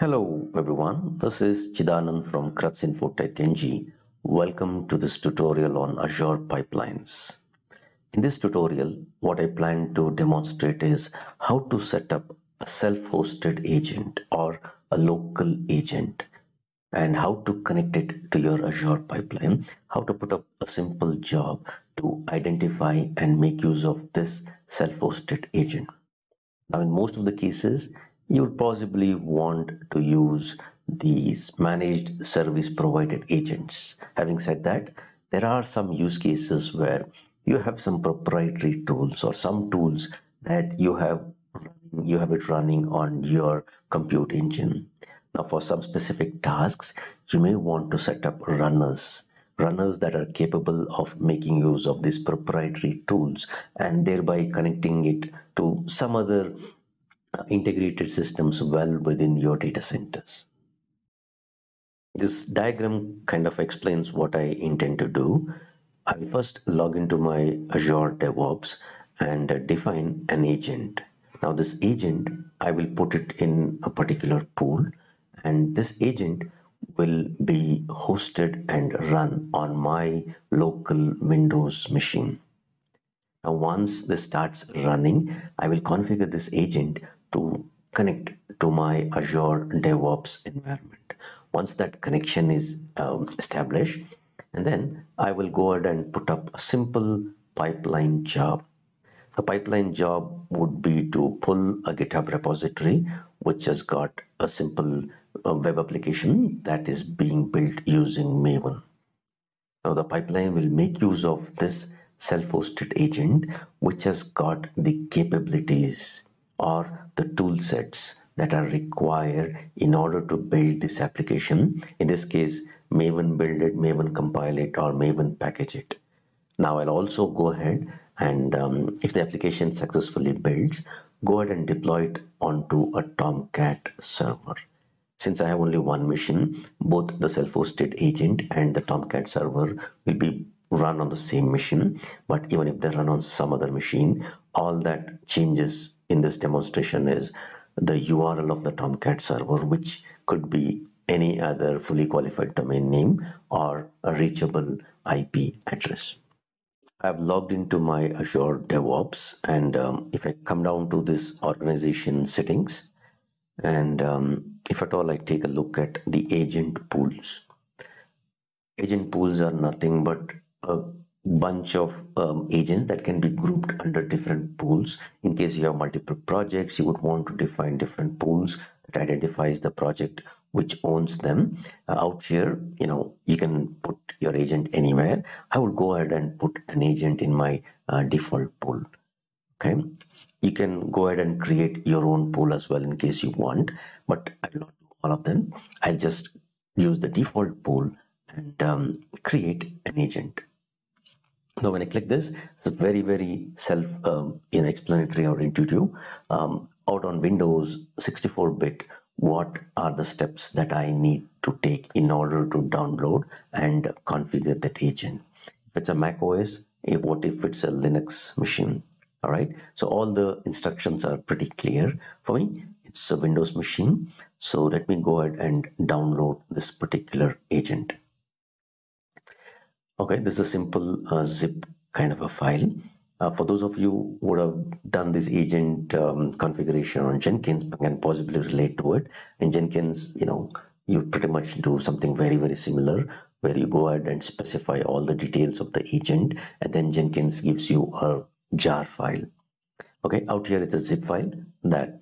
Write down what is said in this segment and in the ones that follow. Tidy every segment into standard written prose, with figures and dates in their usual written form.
Hello everyone, this is Chidanand from Kratz Infotech NG. Welcome to this tutorial on Azure pipelines. In this tutorial, what I plan to demonstrate is how to set up a self-hosted agent or a local agent and how to connect it to your Azure pipeline, how to put up a simple job to identify and make use of this self-hosted agent. Now, in most of the cases, you will possibly want to use these managed service provided agents. Having said that, there are some use cases where you have some proprietary tools or some tools that you have it running on your compute engine. Now, for some specific tasks, you may want to set up runners that are capable of making use of these proprietary tools and thereby connecting it to some other integrated systems well within your data centers. This diagram kind of explains what I intend to do. I will first log into my Azure DevOps and define an agent. Now this agent, I will put it in a particular pool, and this agent will be hosted and run on my local Windows machine. Now, once this starts running, I will configure this agent to connect to my Azure DevOps environment. Once that connection is established, and then I will go ahead and put up a simple pipeline job. The pipeline job would be to pull a GitHub repository, which has got a simple web application that is being built using Maven. Now the pipeline will make use of this self-hosted agent, which has got the capabilities or the tool sets that are required in order to build this application. In this case, Maven build it, Maven compile it, or Maven package it. Now I'll also go ahead and if the application successfully builds, go ahead and deploy it onto a Tomcat server. Since I have only one machine, both the self-hosted agent and the Tomcat server will be run on the same machine. But even if they run on some other machine, all that changes in this demonstration is the URL of the Tomcat server, which could be any other fully qualified domain name or a reachable IP address. I've logged into my Azure DevOps, and if I come down to this organization settings, and if at all I take a look at the agent pools. Agent pools are nothing but a bunch of agents that can be grouped under different pools. In case you have multiple projects, you would want to define different pools that identifies the project which owns them. Out here, you can put your agent anywhere. I would go ahead and put an agent in my default pool. Okay, you can go ahead and create your own pool as well in case you want, but I will not do all of them. I'll just use the default pool and create an agent. Now when I click this, it's a very self explanatory or intuitive. Out on Windows 64-bit, what are the steps that I need to take in order to download and configure that agent? If it's a Mac OS, what if it's a Linux machine? All right, so all the instructions are pretty clear for me. It's a Windows machine, so let me go ahead and download this particular agent. Okay, this is a simple zip kind of a file. For those of you who would have done this agent configuration on Jenkins, can possibly relate to it. In Jenkins, you pretty much do something very similar, where you go ahead and specify all the details of the agent, and then Jenkins gives you a jar file. Okay, out here it's a zip file that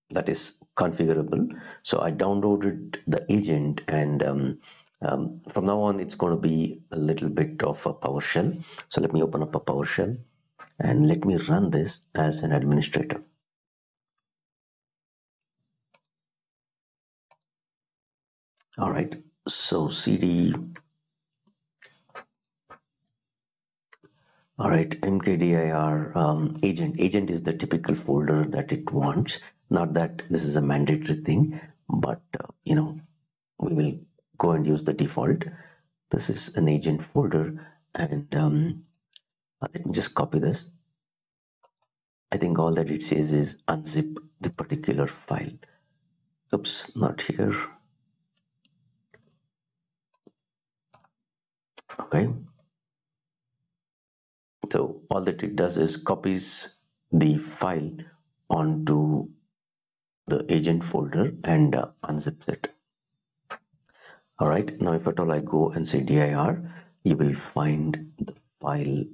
that is configurable. So I downloaded the agent, and from now on it's going to be a little bit of a PowerShell. So let me open up a PowerShell and let me run this as an administrator. All right, so cd all right, mkdir agent is the typical folder that it wants. Not that this is a mandatory thing, but we will go and use the default. This is an agent folder, and let me just copy this. I think all that it says is unzip the particular file. Oops, not here. Okay. So all that it does is copies the file onto the agent folder and unzips it. All right, now if at all I go and say dir, you will find the file,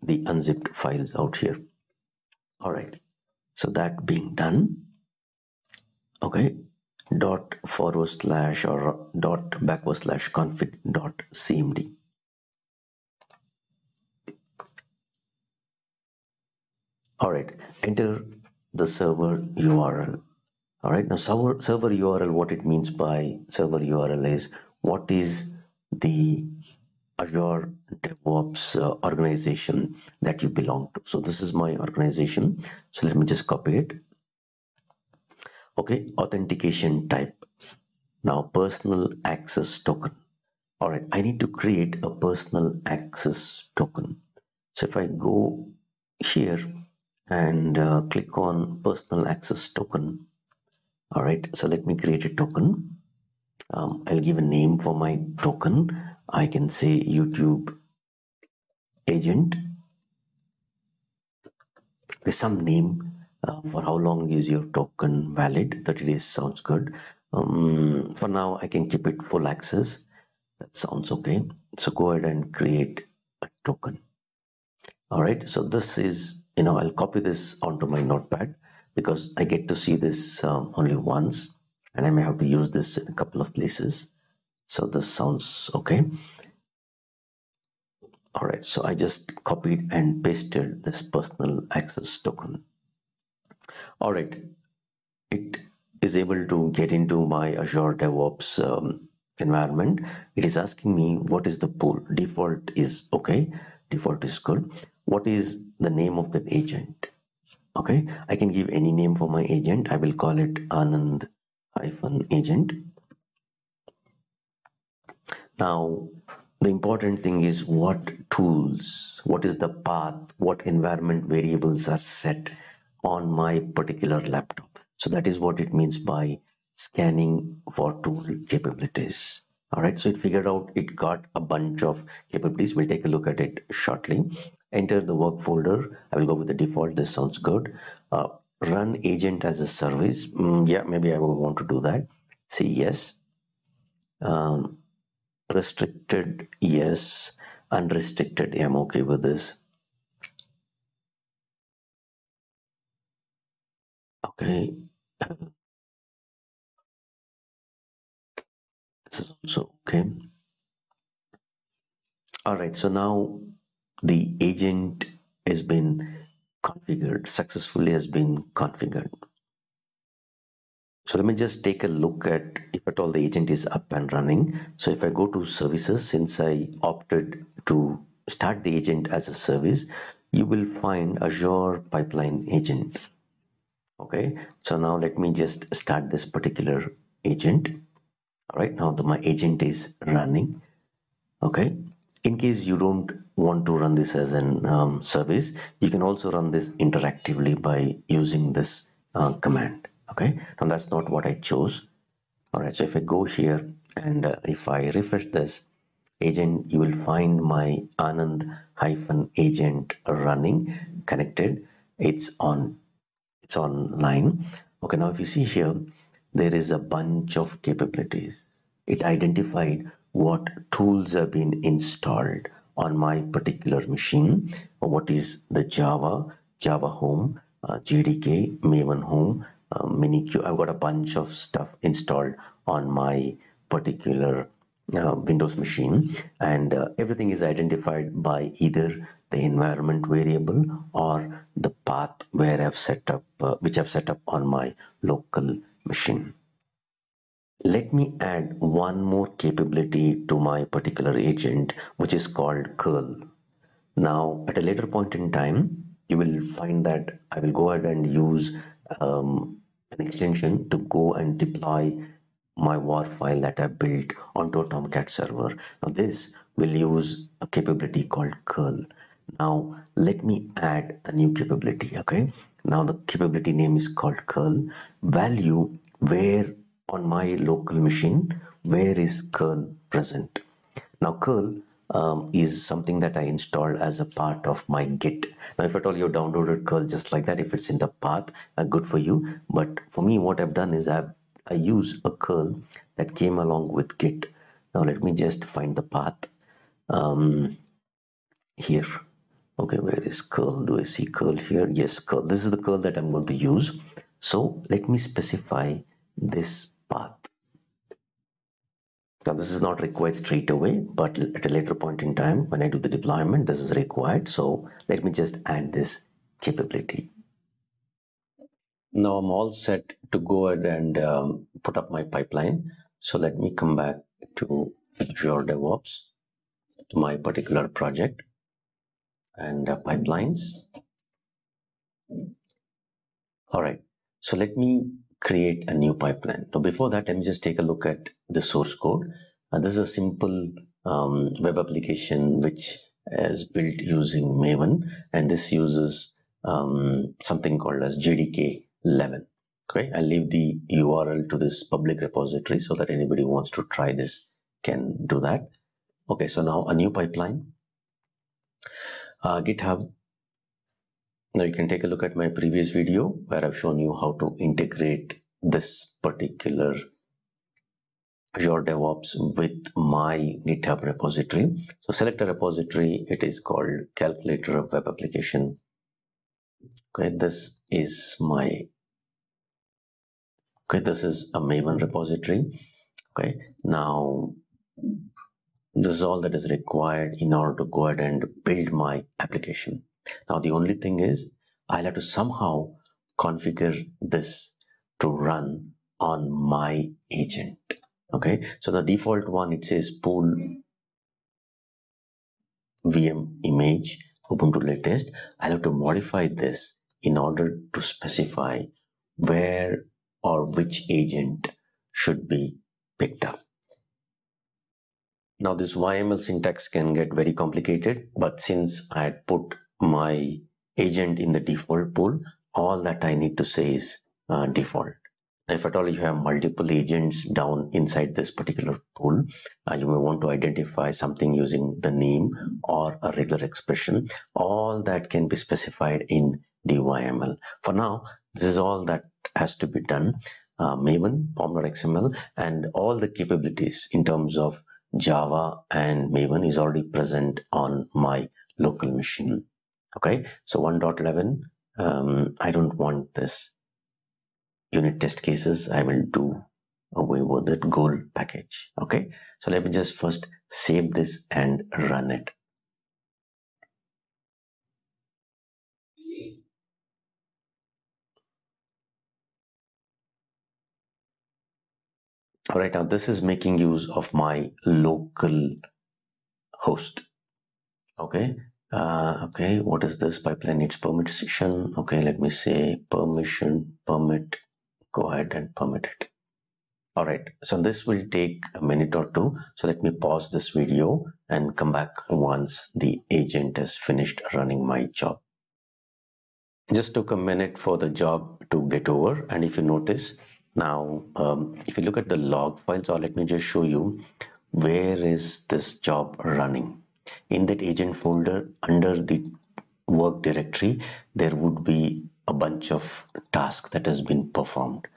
the unzipped files out here. All right, so that being done, okay, dot forward slash or dot backward slash config dot cmd. All right, enter the server URL. All right, now server URL, what it means by server URL is what is the Azure DevOps organization that you belong to. So this is my organization. So let me just copy it. Okay, authentication type. Now personal access token. All right, I need to create a personal access token. So if I go here and click on personal access token. All right, so let me create a token. I'll give a name for my token. I can say YouTube agent. Okay, some name for how long is your token valid. 30 days sounds good. For now, I can keep it full access. That sounds okay. So go ahead and create a token. All right, so this is, I'll copy this onto my notepad because I get to see this only once and I may have to use this in a couple of places. So this sounds okay. All right, so I just copied and pasted this personal access token. All right, it is able to get into my Azure DevOps environment. It is asking me what is the pool. Default is okay. Default is good. What is the name of the agent? Okay, I can give any name for my agent. I will call it Anand agent. Now, the important thing is what tools, what is the path, what environment variables are set on my particular laptop. So that is what it means by scanning for tool capabilities. All right, so it figured out it got a bunch of capabilities. We'll take a look at it shortly. Enter the work folder. I will go with the default. This sounds good. Run agent as a service. Yeah, maybe I will want to do that. Say yes. Restricted, yes. Unrestricted, yeah, I'm okay with this. Okay. This is also okay. All right, so now the agent has been configured, successfully has been configured. So let me just take a look at if at all the agent is up and running. So if I go to services, since I opted to start the agent as a service, you will find Azure Pipeline Agent. Okay, so now let me just start this particular agent. All right, now my agent is running. Okay, in case you don't want to run this as an service, you can also run this interactively by using this command. Okay, now that's not what I chose. All right, so if I go here and if I refresh this agent, you will find my Anand agent running connected. It's online. Okay, now if you see here, there is a bunch of capabilities. It identified what tools have been installed on my particular machine, or what is the Java Home, JDK, Maven Home, Minikube. I've got a bunch of stuff installed on my particular Windows machine, and everything is identified by either the environment variable or the path where I've set up, which I've set up on my local machine. Let me add one more capability to my particular agent, which is called curl. Now, at a later point in time, you will find that I will go ahead and use an extension to go and deploy my WAR file that I built onto a Tomcat server. Now, this will use a capability called curl. Now, let me add a new capability, okay? Now, the capability name is called curl. Value where on my local machine, where is curl present. Now curl is something that I installed as a part of my Git. Now if at all you downloaded curl just like that, if it's in the path, good for you. But for me, what I've done is I use a curl that came along with Git. Now let me just find the path here. Okay, where is curl? Do I see curl here? Yes, curl. This is the curl that I'm going to use. So let me specify this path. Now this is not required straight away, but at a later point in time when I do the deployment, this is required. So let me just add this capability. Now I'm all set to go ahead and put up my pipeline. So let me come back to Azure DevOps, to my particular project, and pipelines. All right, so let me create a new pipeline. So before that, let me just take a look at the source code. And this is a simple web application which is built using Maven, and this uses something called as JDK 11. Okay, I'll leave the URL to this public repository so that anybody who wants to try this can do that. Okay, so now a new pipeline, GitHub. Now you can take a look at my previous video where I've shown you how to integrate this particular Azure DevOps with my GitHub repository. So select a repository. It is called Calculator of Web Application. Okay, this is my, okay, this is a Maven repository. Okay, now this is all that is required in order to go ahead and build my application. Now the only thing is I'll have to somehow configure this to run on my agent. Okay, so the default one, it says pool VM image Ubuntu latest. I'll have to modify this in order to specify where or which agent should be picked up. Now this YML syntax can get very complicated, but since I had put my agent in the default pool, all that I need to say is default. If at all you have multiple agents down inside this particular pool, you may want to identify something using the name or a regular expression. All that can be specified in the YML. For now, this is all that has to be done. Maven, pom.xml, and all the capabilities in terms of Java and Maven is already present on my local machine. Okay, so 1.11, I don't want this unit test cases. I will do away with that goal package. Okay, so let me just first save this and run it. All right, now this is making use of my local host. Okay, okay, what is this? Pipeline needs permission. Okay, let me say permission, permit, go ahead and permit it. All right, so this will take a minute or two. So let me pause this video and come back once the agent has finished running my job. Just took a minute for the job to get over. And if you notice now, if you look at the log files, or let me just show you where is this job running. In that agent folder under the work directory, there would be a bunch of tasks that has been performed.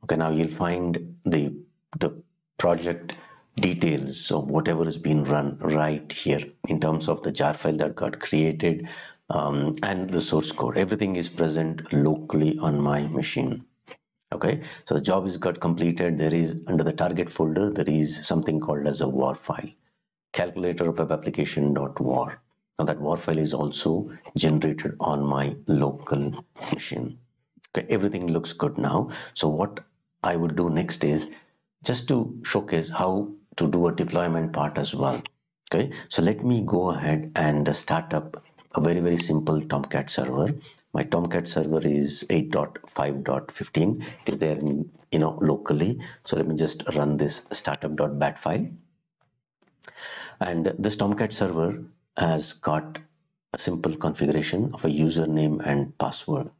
Okay, now you'll find the project details of whatever is being run right here in terms of the jar file that got created and the source code. Everything is present locally on my machine. Okay, so the job is got completed. There is under the target folder, there is something called as a war file, calculator of web application.war. Now that war file is also generated on my local machine. Okay, everything looks good now. So what I will do next is just to showcase how to do a deployment part as well. Okay, so let me go ahead and start up a very simple Tomcat server. My Tomcat server is 8.5.15. It is there in, locally. So let me just run this startup.bat file. And this Tomcat server has got a simple configuration of a username and password.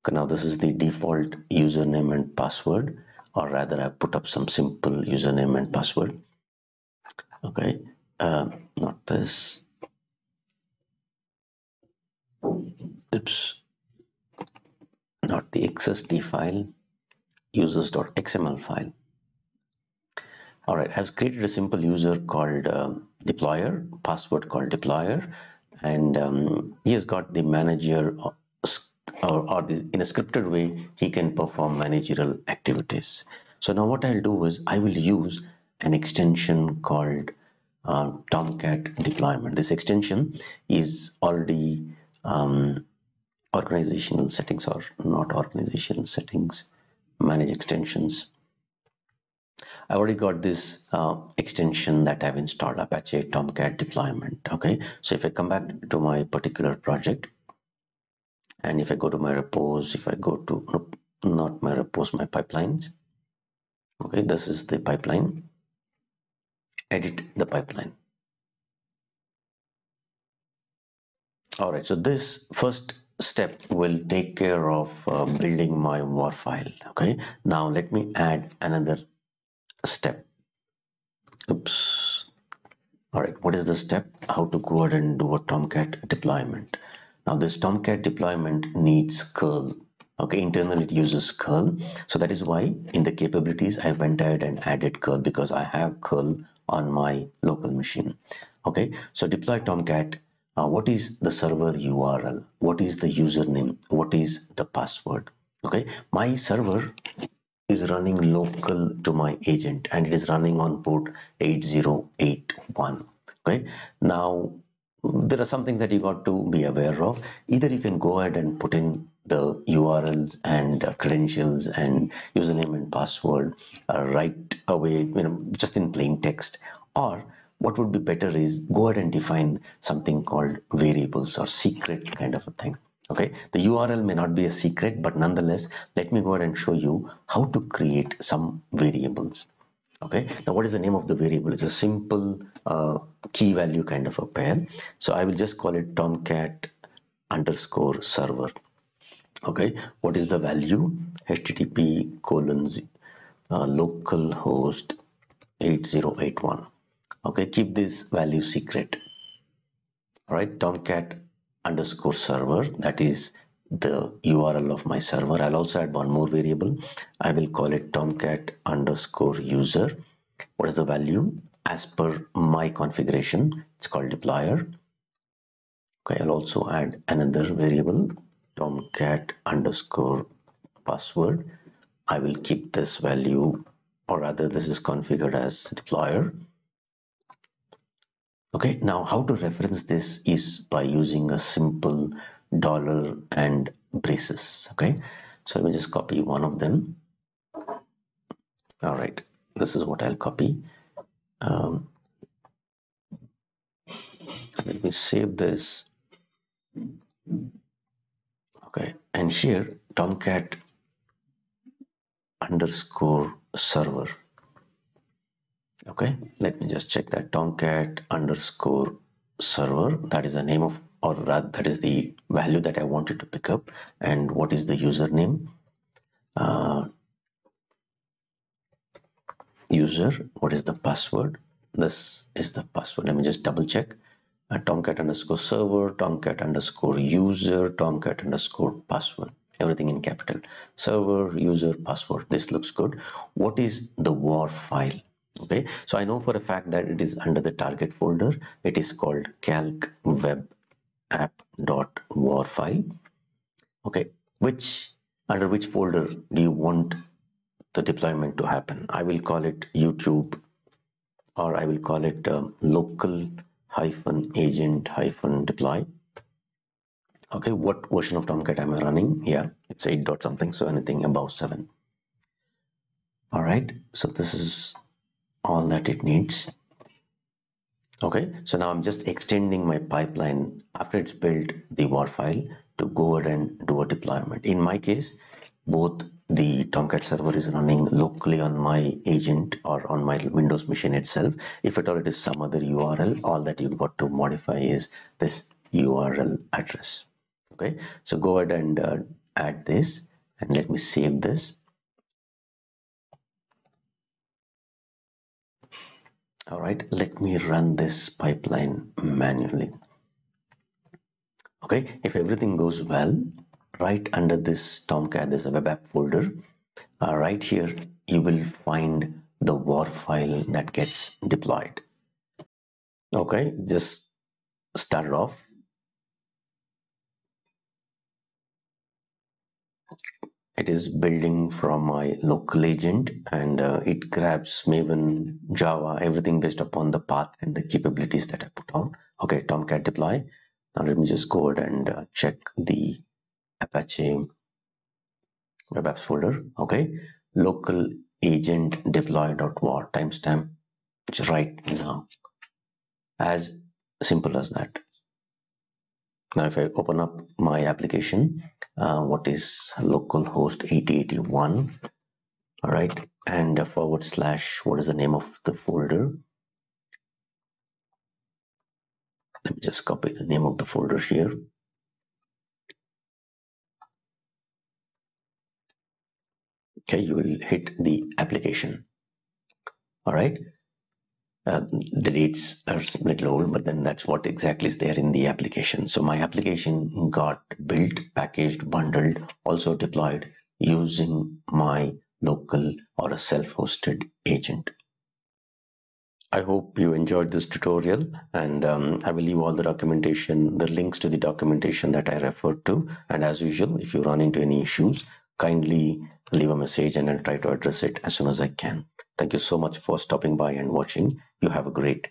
Okay, now this is the default username and password, or rather I put up some simple username and password. Okay, not this. Oops, not the XSD file, users.xml file. All right, I've created a simple user called deployer, password called deployer, and he has got the manager in a scripted way, he can perform managerial activities. So now what I'll do is I will use an extension called Tomcat deployment. This extension is already organizational settings, or not organizational settings, manage extensions. I already got this extension that I've installed, Apache Tomcat deployment. Okay, so if I come back to my particular project, and if I go to my repos, if I go to, nope, not my repos, my pipelines. Okay, this is the pipeline. Edit the pipeline. All right, so this first step will take care of building my war file. Okay, now let me add another step. Oops. All right, what is the step? How to go ahead and do a Tomcat deployment. Now this Tomcat deployment needs curl. Okay, internally it uses curl. So that is why in the capabilities, I went ahead and added curl because I have curl on my local machine. Okay, so deploy Tomcat. What is the server URL? What is the username? What is the password? Okay, my server is running local to my agent and it is running on port 8081. Okay, now there are some things that you got to be aware of. Either you can go ahead and put in the URLs and credentials and username and password right away, just in plain text, or what would be better is go ahead and define something called variables or secret kind of a thing. Okay, the URL may not be a secret, but nonetheless, let me go ahead and show you how to create some variables. Okay, now what is the name of the variable? It's a simple key value kind of a pair. So I will just call it Tomcat underscore server. Okay, what is the value? HTTP colon localhost 8081. Okay, keep this value secret. All right, Tomcat underscore server, that is the URL of my server. I'll also add one more variable. I will call it Tomcat underscore user. What is the value? As per my configuration, it's called deployer. Okay, I'll also add another variable, Tomcat underscore password. I will keep this value, or rather this is configured as deployer. Okay, now how to reference this is by using a simple dollar and braces. Okay, so let me just copy one of them. All right, this is what I'll copy. Let me save this. Okay, and here Tomcat underscore server. Okay, let me just check that. Tomcat underscore server, that is the name of, or rather that is the value that I wanted to pick up. And what is the username? User, what is the password? This is the password. Let me just double check. Tomcat underscore server, Tomcat underscore user, Tomcat underscore password. Everything in capital. Server, user, password. This looks good. What is the war file? Okay, so I know for a fact that it is under the target folder. It is called calc web app.war file. Okay, under which folder do you want the deployment to happen? I will call it YouTube, or I will call it local agent deploy. Okay, what version of Tomcat am I running? Yeah, it's 8 dot something, so anything above 7. All right, so this is all that it needs. Okay, so now I'm just extending my pipeline after it's built the war file to go ahead and do a deployment. In my case, both the Tomcat server is running locally on my agent or on my Windows machine itself. If at all it is some other URL, all that you've got to modify is this URL address. Okay, so go ahead and add this and let me save this. All right, let me run this pipeline manually. Okay, if everything goes well, right under this Tomcat, there's a web app folder. Right here, you will find the war file that gets deployed. Okay, just start it off. It is building from my local agent, and it grabs Maven, Java, everything based upon the path and the capabilities that I put on. Okay, Tomcat deploy. Now let me just go ahead and check the Apache web apps folder. Okay, local agent deploy.war timestamp, which is right now. As simple as that. Now if I open up my application, what is localhost 8081, all right, and / what is the name of the folder? Let me just copy the name of the folder here. Okay, you will hit the application. All right. The dates are a little old, but then that's what exactly is there in the application. So my application got built, packaged, bundled, also deployed using my local or a self-hosted agent. I hope you enjoyed this tutorial, and I will leave all the documentation, the links to the documentation that I referred to. And as usual, if you run into any issues, kindly leave a message and I'll try to address it as soon as I can. Thank you so much for stopping by and watching. You have a great